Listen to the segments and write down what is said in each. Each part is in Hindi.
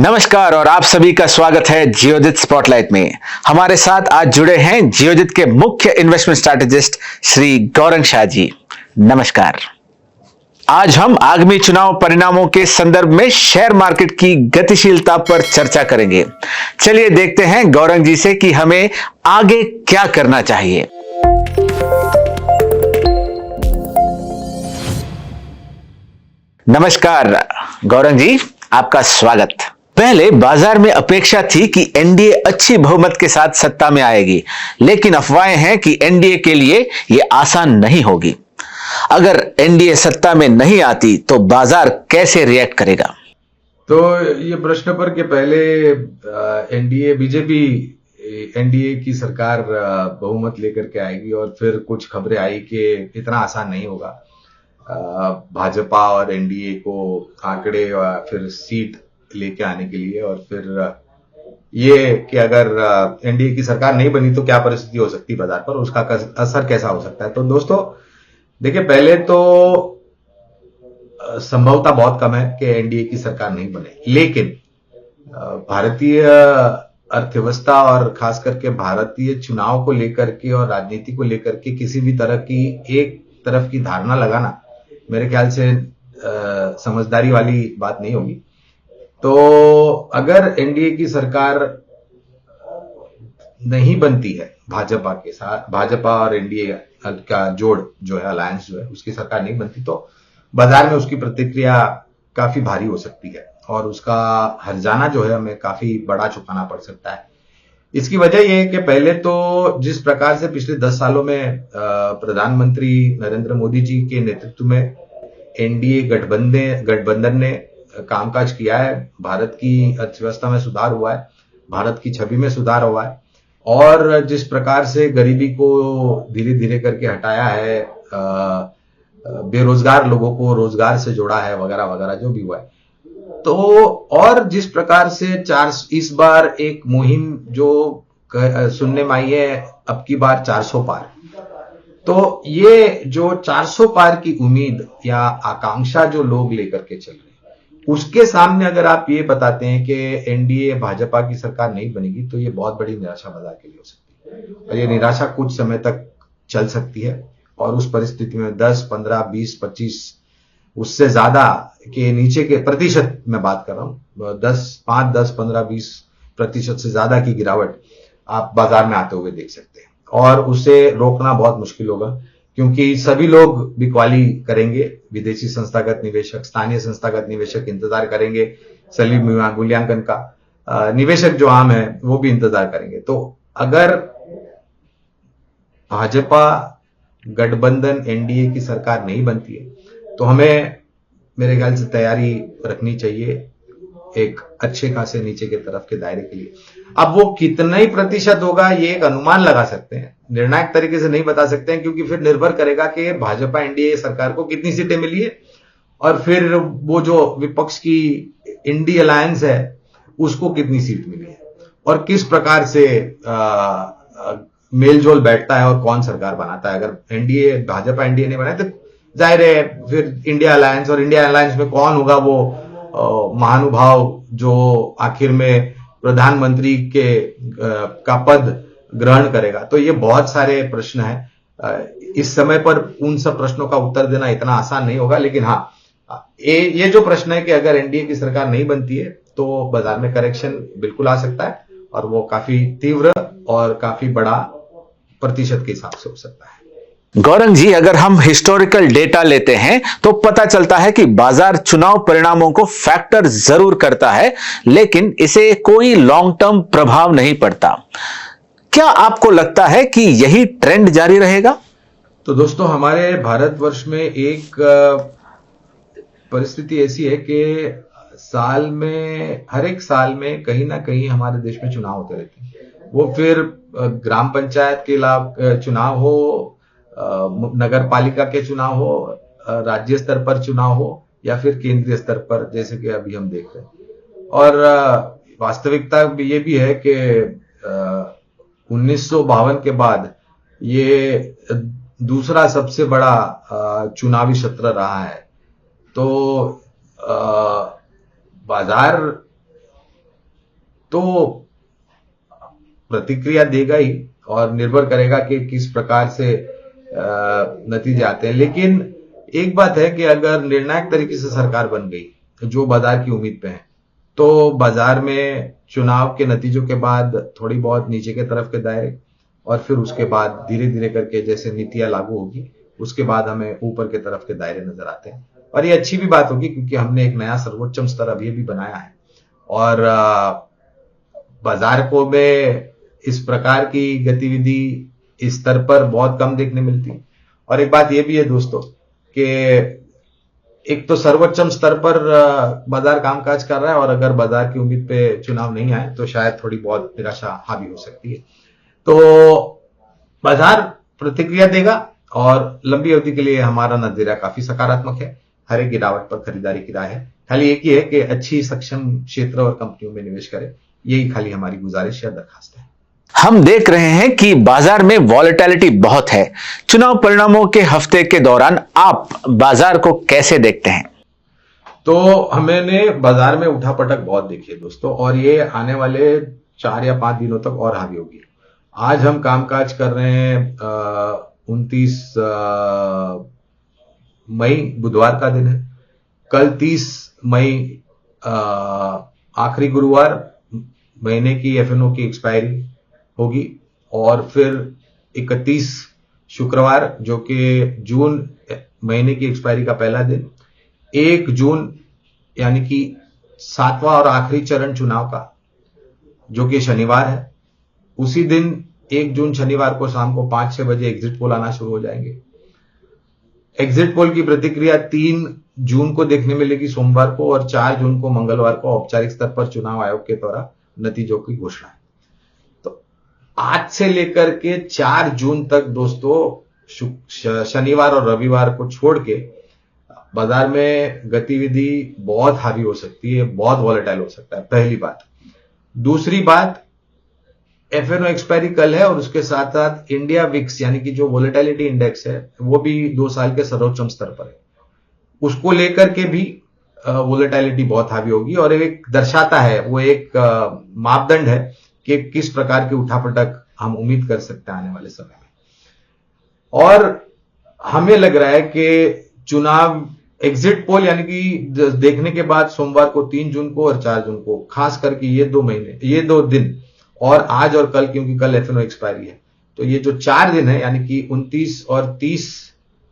नमस्कार और आप सभी का स्वागत है जियोजित स्पॉटलाइट में। हमारे साथ आज जुड़े हैं जियोजित के मुख्य इन्वेस्टमेंट स्ट्रैटेजिस्ट श्री गौरंग शाह जी। नमस्कार। आज हम आगामी चुनाव परिणामों के संदर्भ में शेयर मार्केट की गतिशीलता पर चर्चा करेंगे। चलिए देखते हैं गौरंग जी से कि हमें आगे क्या करना चाहिए। नमस्कार गौरंग जी, आपका स्वागत। पहले बाजार में अपेक्षा थी कि एनडीए अच्छी बहुमत के साथ सत्ता में आएगी, लेकिन अफवाहें हैं कि एनडीए के लिए यह आसान नहीं होगी। अगर एनडीए सत्ता में नहीं आती तो बाजार कैसे रिएक्ट करेगा? तो ये प्रश्न पर कि पहले एनडीए बीजेपी एनडीए की सरकार बहुमत लेकर के आएगी और फिर कुछ खबरें आई कि इतना आसान नहीं होगा भाजपा और एनडीए को आंकड़े और फिर सीट लेके आने के लिए, और फिर ये कि अगर एनडीए की सरकार नहीं बनी तो क्या परिस्थिति हो सकती है बाजार पर, उसका असर कैसा हो सकता है। तो दोस्तों देखिए, पहले तो संभवता बहुत कम है कि एनडीए की सरकार नहीं बने, लेकिन भारतीय अर्थव्यवस्था और खास करके भारतीय चुनाव को लेकर के और राजनीति को लेकर के किसी भी तरह की एक तरफ की धारणा लगाना मेरे ख्याल से समझदारी वाली बात नहीं होगी। तो अगर एनडीए की सरकार नहीं बनती है भाजपा के साथ, भाजपा और एनडीए का जोड़ जो है, अलायंस जो है, उसकी सरकार नहीं बनती तो बाजार में उसकी प्रतिक्रिया काफी भारी हो सकती है और उसका हर्जाना जो है हमें काफी बड़ा चुकाना पड़ सकता है। इसकी वजह यह है कि पहले तो जिस प्रकार से पिछले 10 सालों में प्रधानमंत्री नरेंद्र मोदी जी के नेतृत्व में एनडीए गठबंधन ने कामकाज किया है, भारत की अर्थव्यवस्था में सुधार हुआ है, भारत की छवि में सुधार हुआ है, और जिस प्रकार से गरीबी को धीरे धीरे करके हटाया है, बेरोजगार लोगों को रोजगार से जोड़ा है, वगैरह वगैरह जो भी हुआ है। तो और जिस प्रकार से इस बार एक मुहिम जो सुनने में आई है, अब की बार 400 पार, तो ये जो 400 पार की उम्मीद या आकांक्षा जो लोग लेकर के चल रहे हैं, उसके सामने अगर आप ये बताते हैं कि एनडीए भाजपा की सरकार नहीं बनेगी तो ये बहुत बड़ी निराशा बाजार के लिए हो सकती है, और ये निराशा कुछ समय तक चल सकती है। और उस परिस्थिति में 10, 15, 20, 25 उससे ज्यादा के नीचे के प्रतिशत में बात कर रहा हूं, 5, 10, 15, 20% से ज्यादा की गिरावट आप बाजार में आते हुए देख सकते हैं, और उसे रोकना बहुत मुश्किल होगा क्योंकि सभी लोग बिकवाली करेंगे। विदेशी संस्थागत निवेशक, स्थानीय संस्थागत निवेशक इंतजार करेंगे, सलीम मूल्यांकन का निवेशक जो आम है वो भी इंतजार करेंगे। तो अगर भाजपा गठबंधन एनडीए की सरकार नहीं बनती है तो हमें मेरे ख्याल से तैयारी रखनी चाहिए एक अच्छे खासे नीचे के तरफ के दायरे के लिए। अब वो कितना ही प्रतिशत होगा ये एक अनुमान लगा सकते हैं, निर्णायक तरीके से नहीं बता सकते हैं, क्योंकि फिर निर्भर करेगा कि भाजपा एनडीए सरकार को कितनी सीटें मिली है और फिर वो जो विपक्ष की इंडी अलायंस है उसको कितनी सीट मिली है और किस प्रकार से मेलजोल बैठता है और कौन सरकार बनाता है। अगर एनडीए भाजपा एनडीए नहीं बनाए तो जाहिर है फिर इंडिया अलायंस, और इंडिया अलायंस में कौन होगा वो महानुभाव जो आखिर में प्रधानमंत्री का पद ग्रहण करेगा। तो ये बहुत सारे प्रश्न हैं, इस समय पर उन सब प्रश्नों का उत्तर देना इतना आसान नहीं होगा, लेकिन हाँ ये जो प्रश्न है कि अगर एनडीए की सरकार नहीं बनती है तो बाजार में करेक्शन बिल्कुल आ सकता है, और वो काफी तीव्र और काफी बड़ा प्रतिशत के हिसाब से हो सकता है। गौरंग जी, अगर हम हिस्टोरिकल डेटा लेते हैं तो पता चलता है कि बाजार चुनाव परिणामों को फैक्टर जरूर करता है, लेकिन इसे कोई लॉन्ग टर्म प्रभाव नहीं पड़ता। क्या आपको लगता है कि यही ट्रेंड जारी रहेगा? तो दोस्तों, हमारे भारतवर्ष में एक परिस्थिति ऐसी है कि हर एक साल में कहीं ना कहीं हमारे देश में चुनाव होते रहते हैं। वो फिर ग्राम पंचायत के चुनाव हो, नगर पालिका के चुनाव हो, राज्य स्तर पर चुनाव हो, या फिर केंद्रीय स्तर पर, जैसे कि अभी हम देख रहे हैं। और वास्तविकता ये भी है कि 1952 के बाद ये दूसरा सबसे बड़ा चुनावी सत्र रहा है। तो बाजार तो प्रतिक्रिया देगा ही और निर्भर करेगा कि किस प्रकार से नतीजे आते हैं। लेकिन एक बात है कि अगर निर्णायक तरीके से सरकार बन गई जो बाजार की उम्मीद पे है, तो बाजार में चुनाव के नतीजों के बाद थोड़ी बहुत नीचे के तरफ के दायरे और फिर उसके बाद धीरे धीरे करके जैसे नीतियां लागू होगी उसके बाद हमें ऊपर के तरफ के दायरे नजर आते हैं। और ये अच्छी भी बात होगी क्योंकि हमने एक नया सर्वोच्चम स्तर अभी भी बनाया है और बाजार को में इस प्रकार की गतिविधि इस स्तर पर बहुत कम देखने मिलती है। और एक बात यह भी है दोस्तों कि एक तो सर्वोच्चम स्तर पर बाजार कामकाज कर रहा है और अगर बाजार की उम्मीद पे चुनाव नहीं आए तो शायद थोड़ी बहुत निराशा हावी हो सकती है। तो बाजार प्रतिक्रिया देगा और लंबी अवधि के लिए हमारा नजरिया काफी सकारात्मक है। हर एक गिरावट पर खरीदारी की राय है। खाली एक ही है कि अच्छी सक्षम क्षेत्र और कंपनियों में निवेश करें, यही खाली हमारी गुजारिश या दरखास्त है। हम देख रहे हैं कि बाजार में वॉलेटिलिटी बहुत है। चुनाव परिणामों के हफ्ते के दौरान आप बाजार को कैसे देखते हैं? तो हमने बाजार में उठापटक बहुत देखी है दोस्तों और ये आने वाले 4 या 5 दिनों तक और हावी होगी। आज हम कामकाज कर रहे हैं 29 मई बुधवार का दिन है। कल 30 मई आखिरी गुरुवार महीने की एफएनओ की एक्सपायरी होगी और फिर 31 शुक्रवार जो कि जून महीने की एक्सपायरी का पहला दिन, 1 जून यानी कि 7वां और आखिरी चरण चुनाव का जो कि शनिवार है, उसी दिन 1 जून शनिवार को शाम को 5-6 बजे एग्जिट पोल आना शुरू हो जाएंगे। एग्जिट पोल की प्रतिक्रिया 3 जून को देखने मिलेगी सोमवार को और 4 जून को मंगलवार को औपचारिक स्तर पर चुनाव आयोग के द्वारा नतीजों की घोषणा है। तो आज से लेकर के 4 जून तक दोस्तों शनिवार और रविवार को छोड़ के बाजार में गतिविधि बहुत हावी हो सकती है, बहुत वॉलेटाइल हो सकता है, पहली बात। दूसरी बात, एफएनओ एक्सपायरी कल है और उसके साथ साथ इंडिया विक्स यानी कि जो वॉलेटिलिटी इंडेक्स है वो भी 2 साल के सर्वोच्चम स्तर पर है। उसको लेकर के भी वॉलेटिलिटी बहुत हावी होगी और एक दर्शाता है, वो एक मापदंड है कि किस प्रकार की उठापटक हम उम्मीद कर सकते हैं आने वाले समय में। और हमें लग रहा है कि चुनाव एग्जिट पोल यानी कि देखने के बाद सोमवार को 3 जून को और 4 जून को, खास करके ये 2 दिन और आज और कल, क्योंकि कल एफएनओ एक्सपायरी है, तो ये जो 4 दिन है यानी कि 29 और 30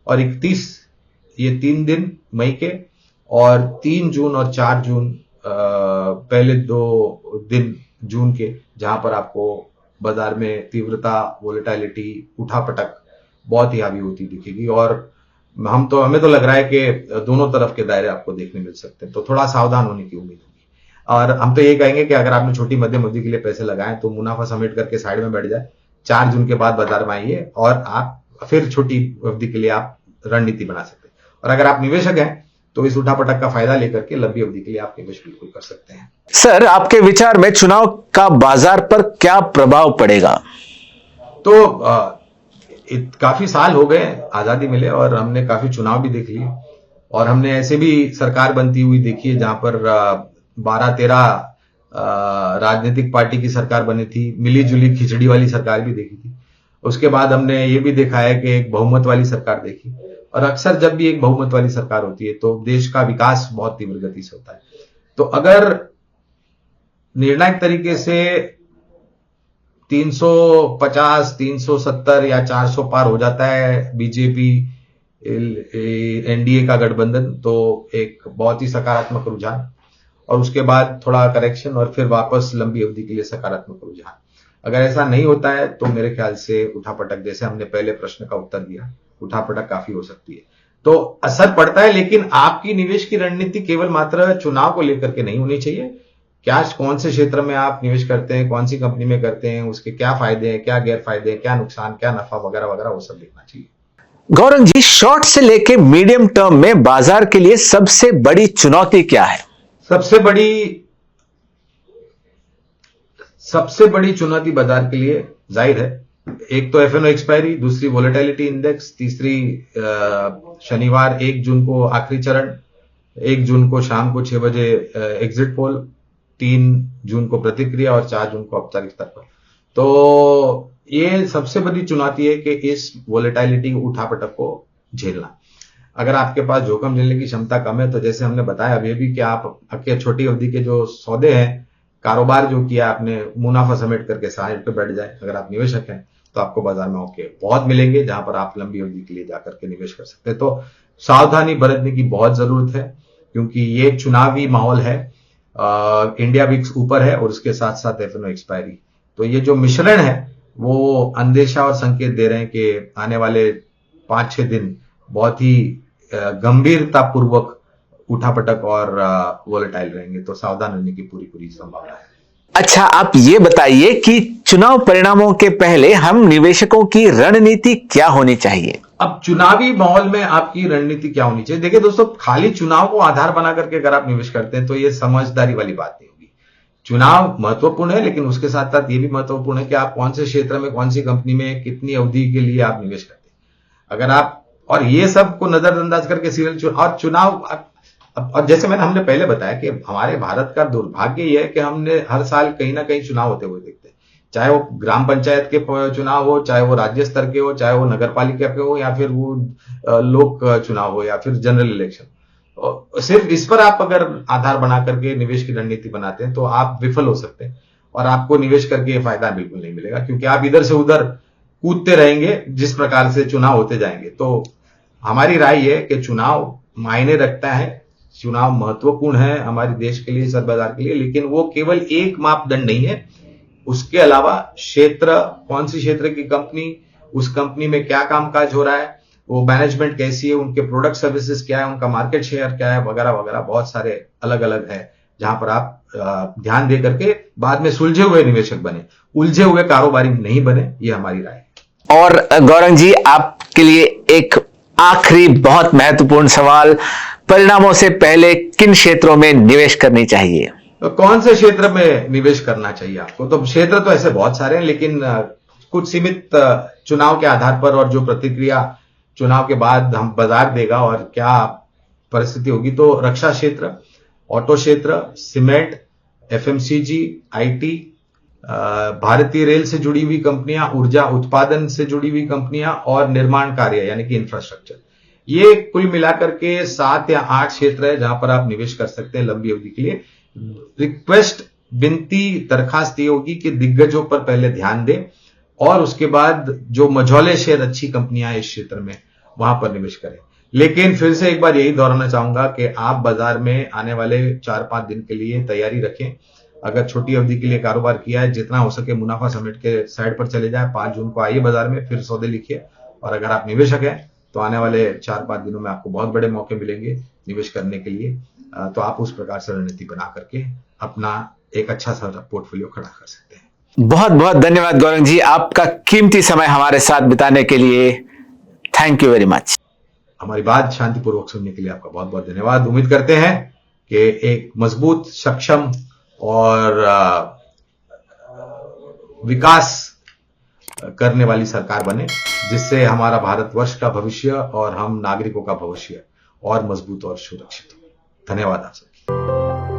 और 31, ये 3 दिन मई के और 3 जून और 4 जून पहले 2 दिन जून के, जहां पर आपको बाजार में तीव्रता, वोलेटिलिटी, उठापटक बहुत ही हावी होती दिखेगी। और हमें तो लग रहा है कि दोनों तरफ के दायरे आपको देखने मिल सकते हैं, तो थोड़ा सावधान होने की उम्मीद होगी। और हम तो ये कहेंगे कि अगर आपने छोटी मध्यम अवधि के लिए पैसे लगाए तो मुनाफा समेट करके साइड में बैठ जाए, 4 जून के बाद बाजार में आइए और आप फिर छोटी अवधि के लिए आप रणनीति बना सकते हैं। और अगर आप निवेशक हैं तो इस उठापटक का फायदा लेकर के लंबी अवधि के लिए आप निवेश बिल्कुल कर सकते हैं। सर, आपके विचार में चुनाव का बाजार पर क्या प्रभाव पड़ेगा? तो काफी साल हो गए आजादी मिले और हमने काफी चुनाव भी देख लिए और हमने ऐसे भी सरकार बनती हुई देखी है जहां पर 12-13 राजनीतिक पार्टी की सरकार बनी थी, मिली जुली खिचड़ी वाली सरकार भी देखी थी। उसके बाद हमने ये भी देखा है कि एक बहुमत वाली सरकार देखी, और अक्सर जब भी एक बहुमत वाली सरकार होती है तो देश का विकास बहुत तीव्र गति से होता है। तो अगर निर्णायक तरीके से 350, 370 या 400 पार हो जाता है बीजेपी एनडीए का गठबंधन, तो एक बहुत ही सकारात्मक रुझान, और उसके बाद थोड़ा करेक्शन और फिर वापस लंबी अवधि के लिए सकारात्मक रुझान। अगर ऐसा नहीं होता है तो मेरे ख्याल से उठापटक, जैसे हमने पहले प्रश्न का उत्तर दिया, उठापटक काफी हो सकती है। तो असर पड़ता है, लेकिन आपकी निवेश की रणनीति केवल मात्र चुनाव को लेकर के नहीं होनी चाहिए। क्या, कौन से क्षेत्र में आप निवेश करते हैं, कौन सी कंपनी में करते हैं, उसके क्या फायदे हैं, क्या गैरफायदे हैं, क्या नुकसान, क्या नफा वगैरह वगैरह, वो सब देखना चाहिए। गौरंग जी, शॉर्ट से लेके मीडियम टर्म में बाजार के लिए सबसे बड़ी चुनौती क्या है? सबसे बड़ी चुनौती बाजार के लिए जाहिर है, एक तो एफएनओ एक्सपायरी, दूसरी वोलेटिलिटी इंडेक्स, तीसरी शनिवार 1 जून को आखिरी चरण, 1 जून को शाम को 6 बजे एग्जिट पोल, 3 जून को प्रतिक्रिया और 4 जून को औपचारिक स्तर पर। तो ये सबसे बड़ी चुनौती है कि इस वोलेटिलिटी उठापटक को झेलना। अगर आपके पास जोखिम झेलने की क्षमता कम है, तो जैसे हमने बताया अभी भी कि आप आपके छोटी अवधि के जो सौदे हैं, कारोबार जो किया आपने, मुनाफा समेट करके साइड पे बैठ जाए। अगर आप निवेशक हैं तो आपको बाजार में मौके बहुत मिलेंगे जहां पर आप लंबी अवधि के लिए जाकर के निवेश कर सकते हैं। तो सावधानी बरतने की बहुत जरूरत है, क्योंकि ये चुनावी माहौल है। इंडिया भी ऊपर है और उसके साथ साथ एफएनओ एक्सपायरी, तो ये जो मिश्रण है वो अंदेशा और संकेत दे रहे हैं कि आने वाले 5-6 दिन बहुत ही गंभीरता पूर्वक उठापटक और वोलेटाइल रहेंगे। तो सावधान रहने की पूरी संभावना है। अच्छा, आप ये बताइए कि चुनाव परिणामों के पहले हम निवेशकों की रणनीति क्या होनी चाहिए? अब चुनावी माहौल में आपकी रणनीति क्या होनी चाहिए? देखिए दोस्तों, खाली चुनाव को आधार बना करके अगर आप निवेश करते हैं तो ये समझदारी वाली बात नहीं होगी। चुनाव महत्वपूर्ण है, लेकिन उसके साथ साथ ये भी महत्वपूर्ण है कि आप कौन से क्षेत्र में, कौन सी कंपनी में, कितनी अवधि के लिए आप निवेश करते हैं। अगर आप और ये सब को नजरअंदाज करके सीरियल और चुनाव, और जैसे हमने पहले बताया कि हमारे भारत का दुर्भाग्य यह है कि हमने हर साल कहीं ना कहीं चुनाव होते हुए देखते हैं, चाहे वो ग्राम पंचायत के चुनाव हो, चाहे वो राज्य स्तर के हो, चाहे वो नगर पालिका के हो, या फिर वो लोक चुनाव हो, या फिर जनरल इलेक्शन। सिर्फ इस पर आप अगर आधार बना करके निवेश की रणनीति बनाते हैं तो आप विफल हो सकते हैं और आपको निवेश करके फायदा बिल्कुल नहीं मिलेगा, क्योंकि आप इधर से उधर कूदते रहेंगे जिस प्रकार से चुनाव होते जाएंगे। तो हमारी राय है कि चुनाव मायने रखता है, चुनाव महत्वपूर्ण है हमारे देश के लिए, शेयर बाजार के लिए, लेकिन वो केवल एक मापदंड नहीं है। उसके अलावा क्षेत्र, कौन सी क्षेत्र की कंपनी, उस कंपनी में क्या कामकाज हो रहा है, वो मैनेजमेंट कैसी है, उनके प्रोडक्ट सर्विसेज क्या है, उनका मार्केट शेयर क्या है, वगैरह वगैरह बहुत सारे अलग अलग है, जहां पर आप ध्यान दे करके बाद में सुलझे हुए निवेशक बने, उलझे हुए कारोबारी नहीं बने। ये हमारी राय है। और गौरंग जी, आपके लिए एक आखिरी बहुत महत्वपूर्ण सवाल, परिणामों से पहले किन क्षेत्रों में निवेश करनी चाहिए? तो कौन से क्षेत्र में निवेश करना चाहिए आपको? तो क्षेत्र तो ऐसे बहुत सारे हैं, लेकिन कुछ सीमित चुनाव के आधार पर और जो प्रतिक्रिया चुनाव के बाद हम बाजार देगा और क्या परिस्थिति होगी, तो रक्षा क्षेत्र, ऑटो क्षेत्र, सीमेंट, एफएमसीजी, आईटी, भारतीय रेल से जुड़ी हुई कंपनियां, ऊर्जा उत्पादन से जुड़ी हुई कंपनियां और निर्माण कार्य यानी कि इंफ्रास्ट्रक्चर, ये कुल मिलाकर के 7 या 8 क्षेत्र है जहां पर आप निवेश कर सकते हैं लंबी अवधि के लिए। रिक्वेस्ट, विनती, दरखास्त ये होगी कि दिग्गजों पर पहले ध्यान दें और उसके बाद जो मझौले शेयर अच्छी कंपनियां हैं इस क्षेत्र में, वहां पर निवेश करें। लेकिन फिर से एक बार यही दोहराना चाहूंगा कि आप बाजार में आने वाले 4-5 दिन के लिए तैयारी रखें। अगर छोटी अवधि के लिए कारोबार किया है, जितना हो सके मुनाफा समेट के साइड पर चले जाए। 5 जून को आइए बाजार में, फिर सौदे लिखिए। और अगर आप निवेशक हैं तो आने वाले 4-5 दिनों में आपको बहुत बड़े मौके मिलेंगे निवेश करने के लिए। तो आप उस प्रकार से रणनीति बना करके अपना एक अच्छा सा पोर्टफोलियो खड़ा कर सकते हैं। बहुत बहुत धन्यवाद गौरंग जी, आपका कीमती समय हमारे साथ बिताने के लिए। Thank you very much. हमारी बात शांतिपूर्वक सुनने के लिए आपका बहुत बहुत धन्यवाद। उम्मीद करते हैं कि एक मजबूत, सक्षम और विकास करने वाली सरकार बने, जिससे हमारा भारतवर्ष का भविष्य और हम नागरिकों का भविष्य और मजबूत और सुरक्षित हो। धन्यवाद आप सबकी।